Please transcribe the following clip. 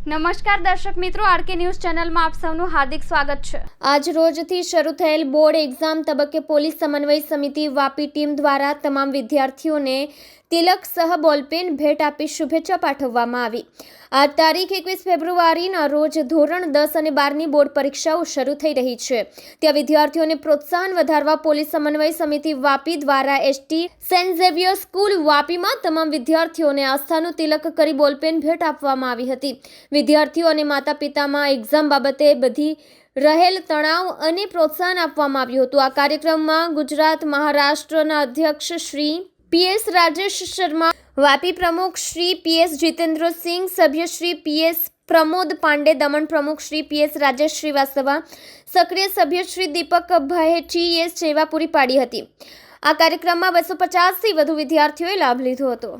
નમસ્કાર દર્શક મિત્રો, આરકે ન્યૂઝ ચેનલમાં આપ સૌનું હાર્દિક સ્વાગત છે। આજ રોજથી શરૂ થયેલ બોર્ડ એક્ઝામ તબક્કે પોલીસ સમન્વય સમિતિ વાપી ટીમ દ્વારા તમામ વિદ્યાર્થીઓને તિલક સહ બોલપેન ભેટ આપી શુભેચ્છા પાઠવવામાં આવી। આ તારીખ 21 ફેબ્રુઆરીના રોજ ધોરણ 10 અને 12ની બોર્ડ પરીક્ષાઓ શરૂ થઈ રહી છે। ત્યાં વિદ્યાર્થીઓને પ્રોત્સાહન વધારવા પોલીસ સમન્વય સમિતિ વાપી દ્વારા એસટી સેન્ટ ઝેવિયર સ્કૂલ વાપીમાં તમામ વિદ્યાર્થીઓને આસ્થાનું તિલક કરી બોલપેન ભેટ આપવામાં આવી હતી। વિદ્યાર્થીઓ અને માતા પિતામાં એક્ઝામ બાબતે બધી રહેલ તણાવ અને પ્રોત્સાહન આપવામાં આવ્યું હતું। આ કાર્યક્રમમાં ગુજરાત મહારાષ્ટ્રના અધ્યક્ષ શ્રી પીએસ રાજેશ શર્મા, વાપી પ્રમુખ શ્રી પીએસ જીતેન્દ્ર સિંહ, સભ્ય શ્રી પીએસ પ્રમોદ પાંડે, દમણ પ્રમુખ શ્રી પીએસ રાજેશ શ્રીવાસ્તવા, સક્રિય સભ્ય શ્રી દીપક ભાહેચીએ સેવા પૂરી પાડી હતી। આ કાર્યક્રમમાં 250થી વધુ વિદ્યાર્થીઓએ લાભ લીધો હતો।